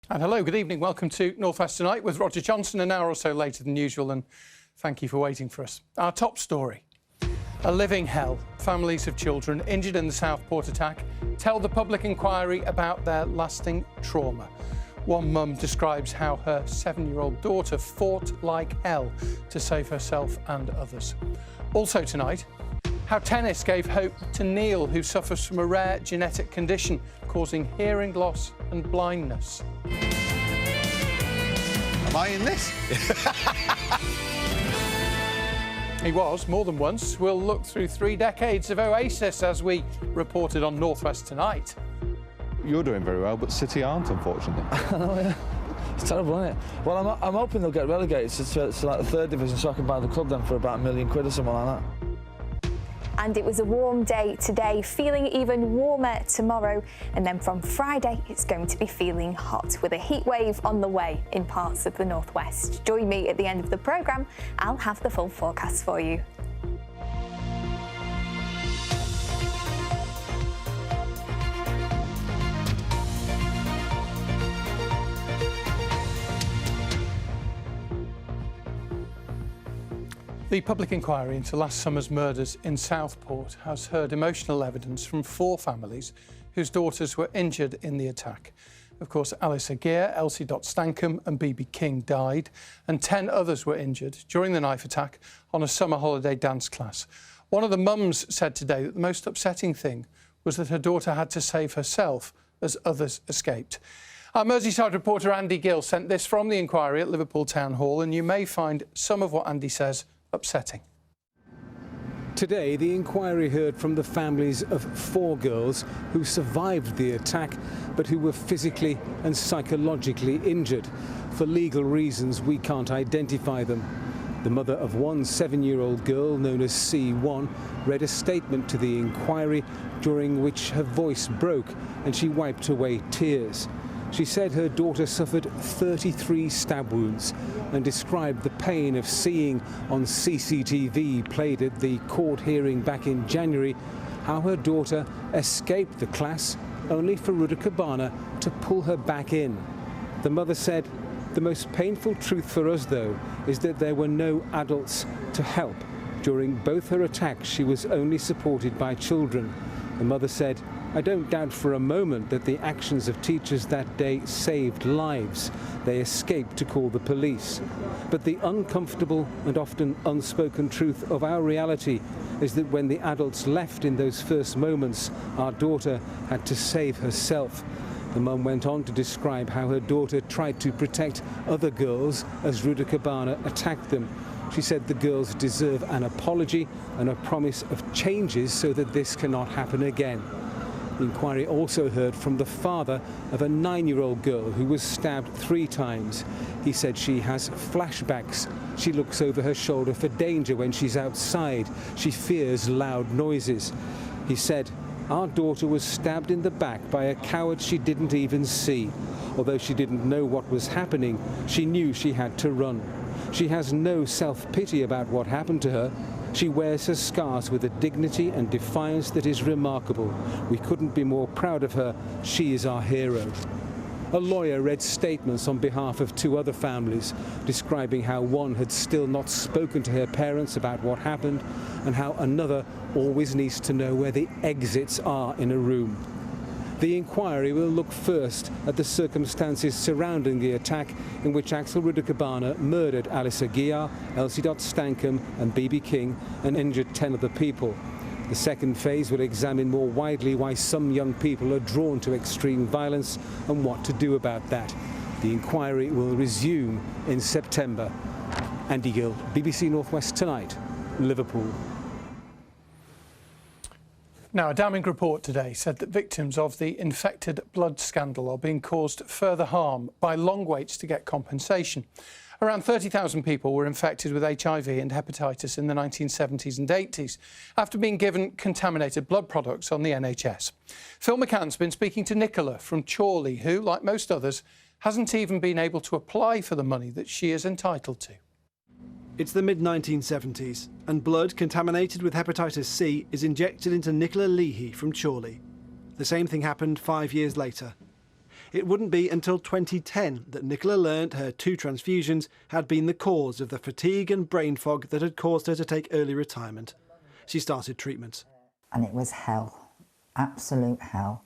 And hello, good evening. Welcome to North West Tonight with Roger Johnson, an hour or so later than usual, and thank you for waiting for us. Our top story: a living hell. Families of children injured in the Southport attack tell the public inquiry about their lasting trauma. One mum describes how her 7-year-old daughter fought like hell to save herself and others. Also tonight, how tennis gave hope to Neil, who suffers from a rare genetic condition causing hearing loss and blindness. Am I in this? He was, more than once. We'll look through 3 decades of Oasis as we reported on North West Tonight. You're doing very well, but City aren't, unfortunately. I know, yeah. It's terrible, isn't it? Well, I'm hoping they'll get relegated to like the 3rd division so I can buy the club then for about £1 million or something like that. And it was a warm day today, feeling even warmer tomorrow. And then from Friday, it's going to be feeling hot with a heat wave on the way in parts of the northwest. Join me at the end of the programme. I'll have the full forecast for you. The public inquiry into last summer's murders in Southport has heard emotional evidence from 4 families whose daughters were injured in the attack. Of course, Alice Aguirre, Elsie Stankham and BB King died, and 10 others were injured during the knife attack on a summer holiday dance class. One of the mums said today that the most upsetting thing was that her daughter had to save herself as others escaped. Our Merseyside reporter Andy Gill sent this from the inquiry at Liverpool Town Hall, and you may find some of what Andy says upsetting. Today, the inquiry heard from the families of 4 girls who survived the attack, but who were physically and psychologically injured. For legal reasons, we can't identify them. The mother of one 7-year-old girl, known as C1, read a statement to the inquiry during which her voice broke and she wiped away tears. She said her daughter suffered 33 stab wounds and described the pain of seeing on CCTV played at the court hearing back in January how her daughter escaped the class only for Rudakabana to pull her back in. The mother said, "The most painful truth for us, though, is that there were no adults to help. During both her attacks, she was only supported by children." The mother said, "I don't doubt for a moment that the actions of teachers that day saved lives. They escaped to call the police. But the uncomfortable and often unspoken truth of our reality is that when the adults left in those first moments, our daughter had to save herself." The mum went on to describe how her daughter tried to protect other girls as Rudakabana attacked them. She said the girls deserve an apology and a promise of changes so that this cannot happen again. The inquiry also heard from the father of a 9-year-old girl who was stabbed 3 times. He said she has flashbacks. She looks over her shoulder for danger when she's outside. She fears loud noises. He said, "Our daughter was stabbed in the back by a coward she didn't even see. Although she didn't know what was happening, she knew she had to run. She has no self-pity about what happened to her. She wears her scars with a dignity and defiance that is remarkable. We couldn't be more proud of her. She is our hero." A lawyer read statements on behalf of 2 other families, describing how one had still not spoken to her parents about what happened and how another always needs to know where the exits are in a room. The inquiry will look first at the circumstances surrounding the attack in which Axel Rudakabana murdered Alice Aguirre, Elsie Stankham and BB King and injured 10 other people. The second phase will examine more widely why some young people are drawn to extreme violence and what to do about that. The inquiry will resume in September. Andy Gill, BBC North West Tonight, Liverpool. Now, a damning report today said that victims of the infected blood scandal are being caused further harm by long waits to get compensation. Around 30,000 people were infected with HIV and hepatitis in the 1970s and 80s after being given contaminated blood products on the NHS. Phil McCann's been speaking to Nicola from Chorley, who, like most others, hasn't even been able to apply for the money that she is entitled to. It's the mid-1970s, and blood contaminated with hepatitis C is injected into Nicola Leahy from Chorley. The same thing happened 5 years later. It wouldn't be until 2010 that Nicola learnt her 2 transfusions had been the cause of the fatigue and brain fog that had caused her to take early retirement. She started treatment. And it was hell, absolute hell.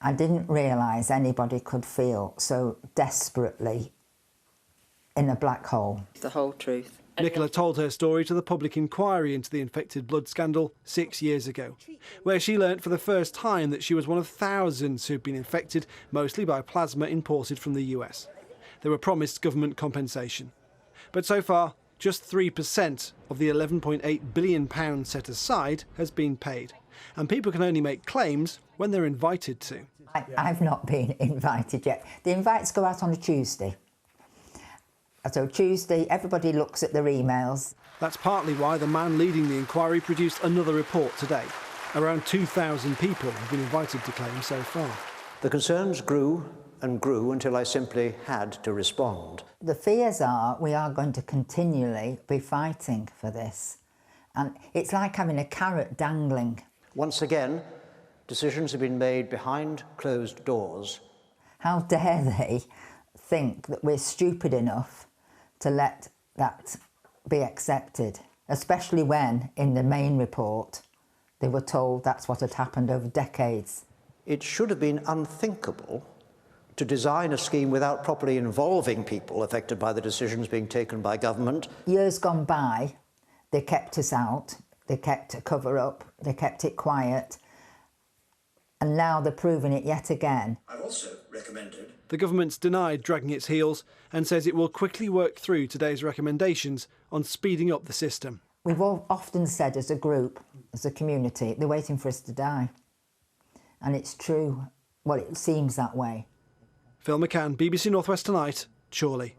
I didn't realise anybody could feel so desperately in a black hole. The whole truth. Nicola told her story to the public inquiry into the infected blood scandal 6 years ago, where she learnt for the first time that she was one of thousands who'd been infected, mostly by plasma imported from the US. They were promised government compensation. But so far, just 3% of the £11.8 billion set aside has been paid. And people can only make claims when they're invited to. I've not been invited yet. The invites go out on a Tuesday. So Tuesday, everybody looks at their emails. That's partly why the man leading the inquiry produced another report today. Around 2,000 people have been invited to claim so far. The concerns grew and grew until I simply had to respond. The fears are we are going to continually be fighting for this. And it's like having a carrot dangling. Once again, decisions have been made behind closed doors. How dare they think that we're stupid enough to let that be accepted, especially when, in the main report, they were told that's what had happened over decades. It should have been unthinkable to design a scheme without properly involving people affected by the decisions being taken by government. Years gone by, they kept us out, they kept a cover-up, they kept it quiet, and now they're proving it yet again. I've also recommended... The government's denied dragging its heels and says it will quickly work through today's recommendations on speeding up the system. We've often said as a group, as a community, they're waiting for us to die. And it's true. Well, it seems that way. Phil McCann, BBC North West Tonight, Chorley.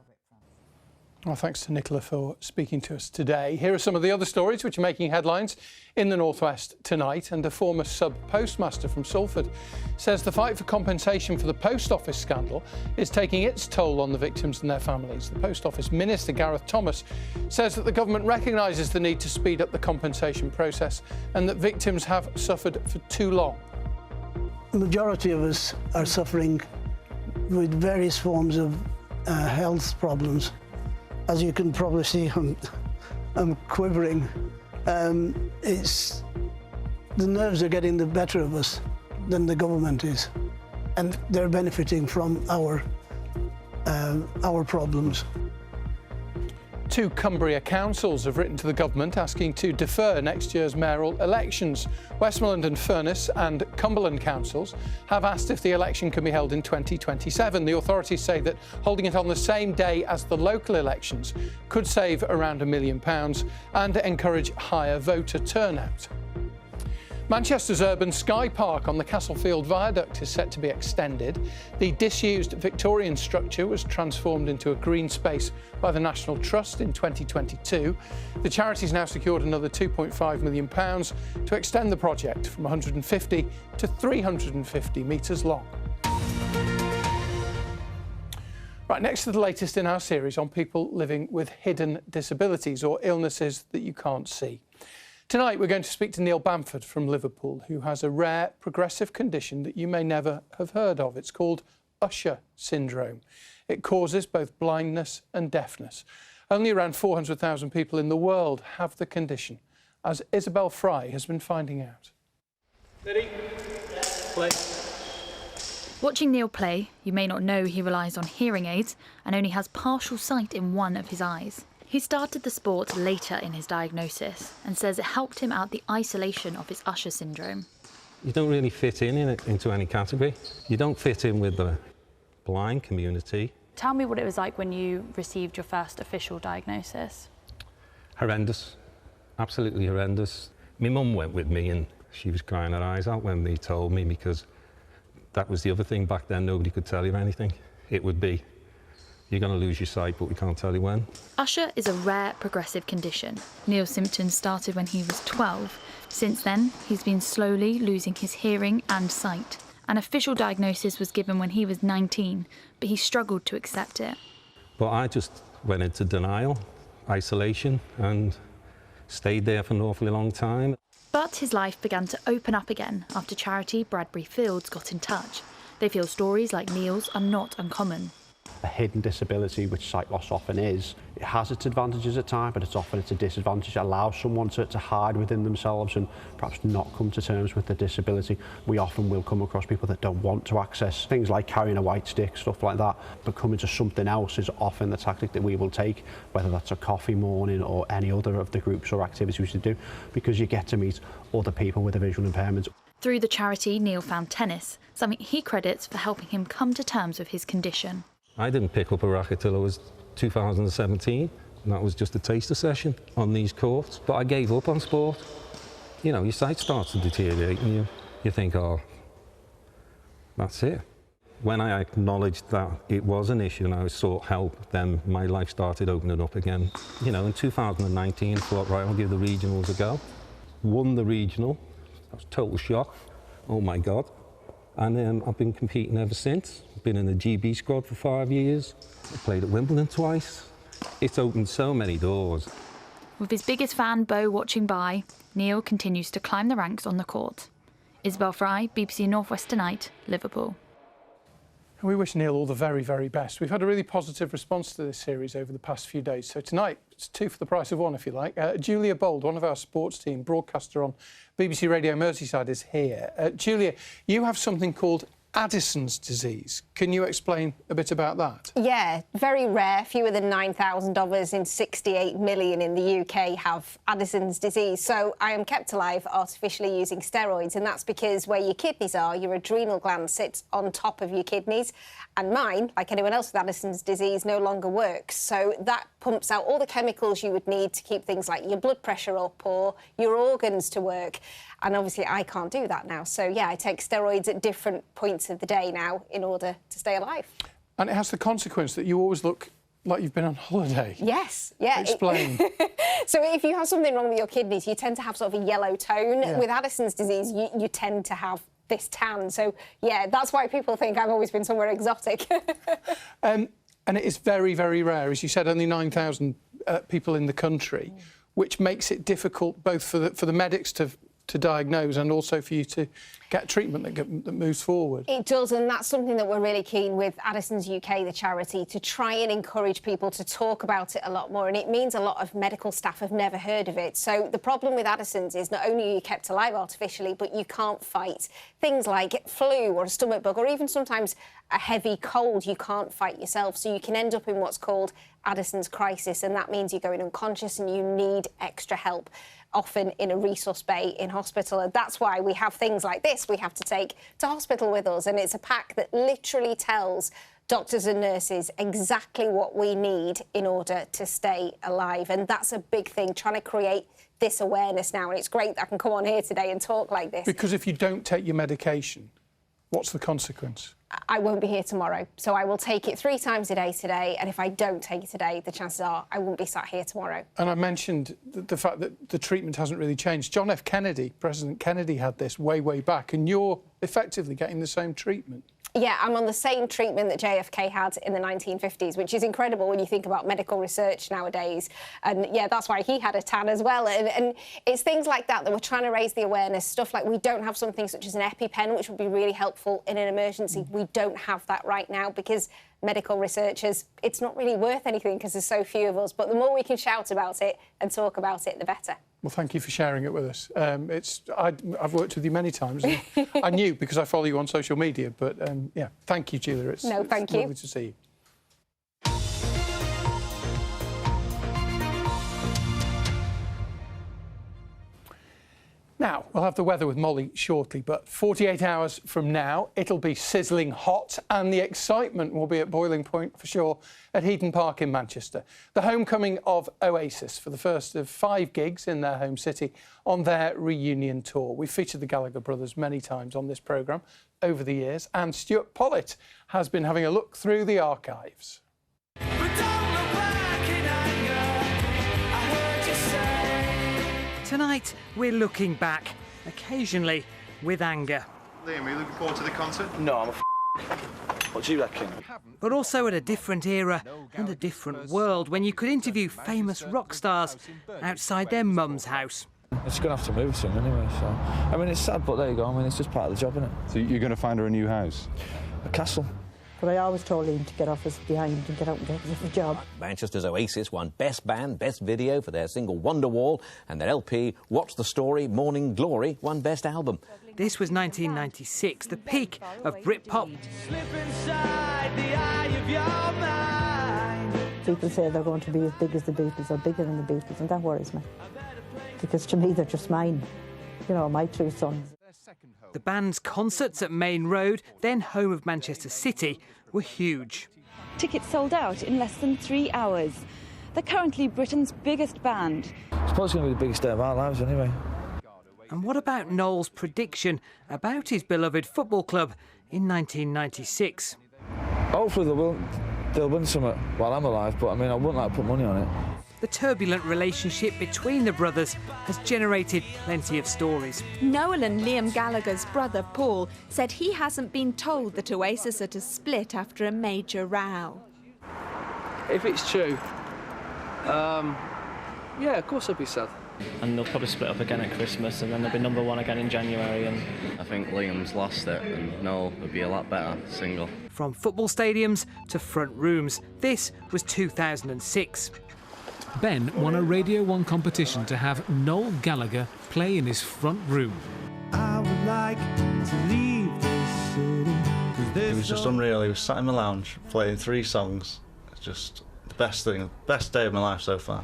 Well, thanks to Nicola for speaking to us today. Here are some of the other stories which are making headlines in the North West tonight. And a former sub-postmaster from Salford says the fight for compensation for the post office scandal is taking its toll on the victims and their families. The Post Office Minister, Gareth Thomas, says that the government recognises the need to speed up the compensation process and that victims have suffered for too long. The majority of us are suffering with various forms of health problems. As you can probably see, I'm quivering. The nerves are getting the better of us than the government is, and they're benefiting from our problems. 2 Cumbria councils have written to the government asking to defer next year's mayoral elections. Westmoreland and Furness and Cumberland councils have asked if the election can be held in 2027. The authorities say that holding it on the same day as the local elections could save around £1 million and encourage higher voter turnout. Manchester's urban Sky Park on the Castlefield Viaduct is set to be extended. The disused Victorian structure was transformed into a green space by the National Trust in 2022. The charity's now secured another £2.5 million to extend the project from 150 to 350 metres long. Right, next to the latest in our series on people living with hidden disabilities or illnesses that you can't see. Tonight, we're going to speak to Neil Bamford from Liverpool, who has a rare progressive condition that you may never have heard of. It's called Usher syndrome. It causes both blindness and deafness. Only around 400,000 people in the world have the condition, as Isabel Fry has been finding out. Ready? Play. Watching Neil play, you may not know he relies on hearing aids and only has partial sight in one of his eyes. He started the sport later in his diagnosis and says it helped him out the isolation of his Usher syndrome. You don't really fit into any category. You don't fit in with the blind community. Tell me what it was like when you received your first official diagnosis. Horrendous, absolutely horrendous. My mum went with me and she was crying her eyes out when they told me, because that was the other thing back then, nobody could tell you anything. It would be, you're going to lose your sight, but we can't tell you when. Usher is a rare progressive condition. Neil's symptoms started when he was 12. Since then, he's been slowly losing his hearing and sight. An official diagnosis was given when he was 19, but he struggled to accept it. But I just went into denial, isolation, and stayed there for an awfully long time. But his life began to open up again after charity Bradbury Fields got in touch. They feel stories like Neil's are not uncommon. A hidden disability, which sight loss often is, it has its advantages at times, but it's often a disadvantage. It allows someone to hide within themselves and perhaps not come to terms with the disability. We often will come across people that don't want to access things like carrying a white stick, stuff like that, but coming to something else is often the tactic that we will take, whether that's a coffee morning or any other of the groups or activities we do, because you get to meet other people with a visual impairment. Through the charity, Neil found tennis, something he credits for helping him come to terms with his condition. I didn't pick up a racket till I was 2017, and that was just a taster session on these courts. But I gave up on sport. You know, your sight starts to deteriorate and you think, oh, that's it. When I acknowledged that it was an issue and I sought help, then my life started opening up again. You know, in 2019, I thought, right, I'll give the regionals a go. Won the regional. That was total shock. Oh my God. And I've been competing ever since. I've been in the GB squad for 5 years. I played at Wimbledon twice. It's opened so many doors. With his biggest fan, Bo, watching by, Neil continues to climb the ranks on the court. Isabel Fry, BBC North West Tonight, Liverpool. We wish Neil all the very, very best. We've had a really positive response to this series over the past few days. So tonight, it's 2 for the price of 1, if you like. Julia Bold, one of our sports team, broadcaster on BBC Radio Merseyside, is here. Julia, you have something called Addison's disease. Can you explain a bit about that? Yeah, very rare. Fewer than 9,000 of us in 68 million in the UK have Addison's disease. So I am kept alive artificially using steroids, and that's because where your kidneys are, your adrenal gland sits on top of your kidneys, and mine, like anyone else with Addison's disease, no longer works. So that pumps out all the chemicals you would need to keep things like your blood pressure up or your organs to work. And obviously I can't do that now. So yeah, I take steroids at different points of the day now in order to stay alive. And it has the consequence that you always look like you've been on holiday. Yes, yeah. Explain. So if you have something wrong with your kidneys, you tend to have sort of a yellow tone. Yeah. With Addison's disease, you tend to have this tan. So yeah, that's why people think I've always been somewhere exotic. And it is very, very rare. As you said, only 9,000 people in the country, which makes it difficult both for the medics to diagnose and also for you to get treatment that moves forward. It does, and that's something that we're really keen with Addison's UK, the charity, to try and encourage people to talk about it a lot more, and it means a lot of medical staff have never heard of it. So the problem with Addison's is not only are you kept alive artificially, but you can't fight things like flu or a stomach bug or even sometimes a heavy cold you can't fight yourself. So you can end up in what's called Addison's crisis, and that means you're going unconscious and you need extra help, often in a resource bay in hospital. And that's why we have things like this we have to take to hospital with us. And it's a pack that literally tells doctors and nurses exactly what we need in order to stay alive. And that's a big thing, trying to create this awareness now. And it's great that I can come on here today and talk like this. Because if you don't take your medication, what's the consequence? I won't be here tomorrow, so I will take it 3 times a day today, and if I don't take it today, the chances are I won't be sat here tomorrow. And I mentioned the fact that the treatment hasn't really changed. John F. Kennedy, President Kennedy, had this way, way back, and you're effectively getting the same treatment. Yeah, I'm on the same treatment that JFK had in the 1950s, which is incredible when you think about medical research nowadays. And yeah, that's why he had a tan as well. And it's things like that we're trying to raise the awareness. Stuff like we don't have something such as an EpiPen, which would be really helpful in an emergency. We don't have that right now because medical researchers, it's not really worth anything because there's so few of us. But the more we can shout about it and talk about it, the better. Well, thank you for sharing it with us. I've worked with you many times. And I knew because I follow you on social media. But yeah, thank you, Julia. It's lovely to see you. Now, we'll have the weather with Molly shortly, but 48 hours from now, it'll be sizzling hot and the excitement will be at boiling point for sure at Heaton Park in Manchester. The homecoming of Oasis for the first of 5 gigs in their home city on their reunion tour. We've featured the Gallagher brothers many times on this programme over the years, and Stuart Pollitt has been having a look through the archives. Tonight, we're looking back, occasionally with anger. Liam, are you looking forward to the concert? No, I'm a What do you reckon? But also at a different era and a different world when you could interview famous rock stars outside their mum's house. It's going to have to move soon anyway, so... I mean, it's sad, but there you go. I mean, it's just part of the job, isn't it? So you're going to find her a new house? a castle. But I always told him to get off us behind and get out and get us a job. Manchester's Oasis won Best Band, Best Video for their single Wonderwall, and their LP, What's the Story, Morning Glory, won Best Album. This was 1996, the peak of Britpop. People say they're going to be as big as the Beatles or bigger than the Beatles, and that worries me. Because to me, they're just mine. You know, my two sons. The band's concerts at Main Road, then home of Manchester City, were huge. Tickets sold out in less than 3 hours. They're currently Britain's biggest band. It's probably going to be the biggest day of our lives anyway. And what about Noel's prediction about his beloved football club in 1996? Hopefully they'll win something while I'm alive, but I mean, I wouldn't like to put money on it. The turbulent relationship between the brothers has generated plenty of stories. Noel and Liam Gallagher's brother Paul said he hasn't been told that Oasis are to split after a major row. If it's true, yeah, of course I'd be sad. And they'll probably split up again at Christmas, and then they'll be #1 again in January. And I think Liam's lost it, and Noel would be a lot better single. From football stadiums to front rooms, this was 2006. Ben won a Radio 1 competition to have Noel Gallagher play in his front room. I would like to leave this city. It was just unreal. He was sat in the lounge playing 3 songs. It's just the best thing, best day of my life so far.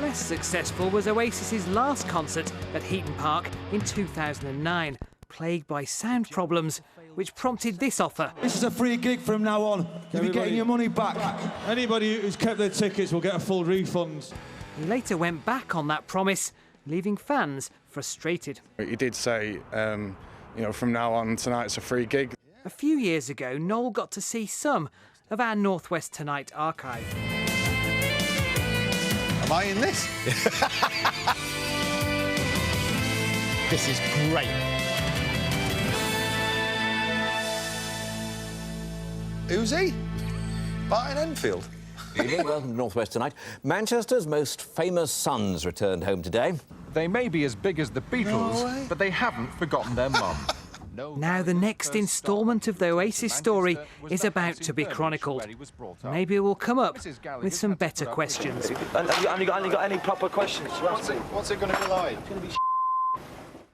Less successful was Oasis's last concert at Heaton Park in 2009, plagued by sound problems, which prompted this offer. This is a free gig from now on. You'll be getting your money back. Anybody who's kept their tickets will get a full refund. He later went back on that promise, leaving fans frustrated. He did say, you know, from now on, tonight's a free gig. A few years ago, Noel got to see some of our North West Tonight archive. Am I in this? This is great. Who's he? Martin Enfield. Evening, welcome to North West Tonight. Manchester's most famous sons returned home today. They may be as big as the Beatles, but they haven't forgotten their mum. Now the next instalment of the Oasis story is about to be chronicled. Maybe we'll come up with some better questions. Have you got any proper questions? What's it going to be like? It's going to be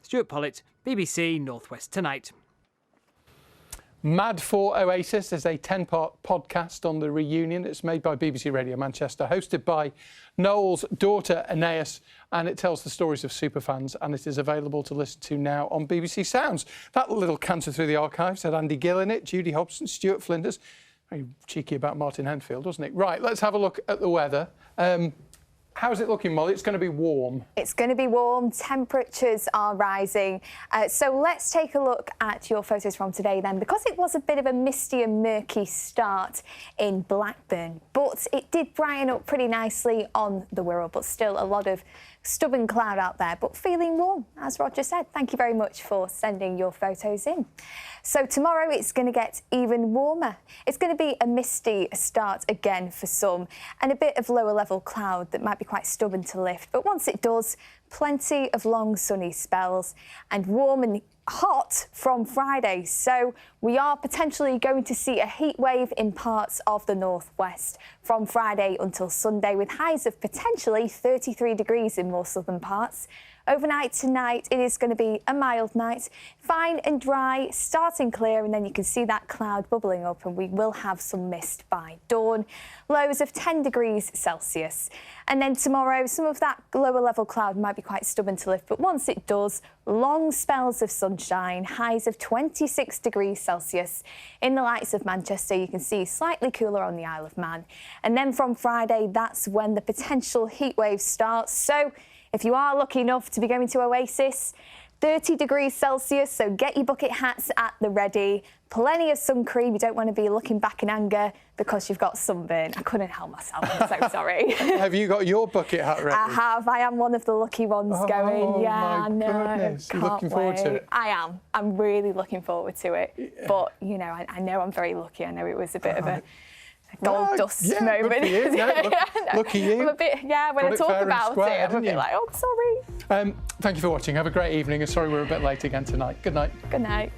Stuart Pollitt, BBC North West Tonight. Mad for Oasis is a 10-part podcast on the reunion. It's made by BBC Radio Manchester, hosted by Noel's daughter Aeneas, and it tells the stories of superfans, and it is available to listen to now on BBC Sounds. That little canter through the archives had Andy Gill in it, Judy Hobson, Stuart Flinders. Very cheeky about Martin Enfield, wasn't it? Right, let's have a look at the weather. How's it looking, Molly? It's going to be warm. It's going to be warm. Temperatures are rising. So let's take a look at your photos from today then, because it was a bit of a misty and murky start in Blackburn, but it did brighten up pretty nicely on the Wirral, but still a lot of stubborn cloud out there, but feeling warm, as Roger said. Thank you very much for sending your photos in. So tomorrow it's going to get even warmer. It's going to be a misty start again for some, and a bit of lower level cloud that might be quite stubborn to lift. But once it does, plenty of long sunny spells and warm and hot from Friday. So we are potentially going to see a heat wave in parts of the northwest from Friday until Sunday, with highs of potentially 33 degrees in more southern parts. Overnight tonight, it is going to be a mild night, fine and dry, starting clear, and then you can see that cloud bubbling up, and we will have some mist by dawn. Lows of 10 degrees Celsius. And then tomorrow, some of that lower level cloud might be quite stubborn to lift, but once it does, long spells of sunshine, highs of 26 degrees Celsius. In the lights of Manchester, you can see slightly cooler on the Isle of Man. And then from Friday, that's when the potential heat wave starts. So if you are lucky enough to be going to Oasis, 30 degrees Celsius, so get your bucket hats at the ready. Plenty of sun cream. You don't want to be looking back in anger because you've got sunburn. I couldn't help myself. I'm so sorry. Have you got your bucket hat ready? I have. I am one of the lucky ones going. Yeah, I know. Goodness. You're looking forward to it? I am. I'm really looking forward to it. Yeah. But, you know, I know I'm very lucky. I know it was a bit of a gold dust moment. Good for you. Lucky you. I'm a bit, when I talk about it, I'm a bit like, oh, sorry. Thank you for watching. Have a great evening. And sorry we're a bit late again tonight. Good night. Good night.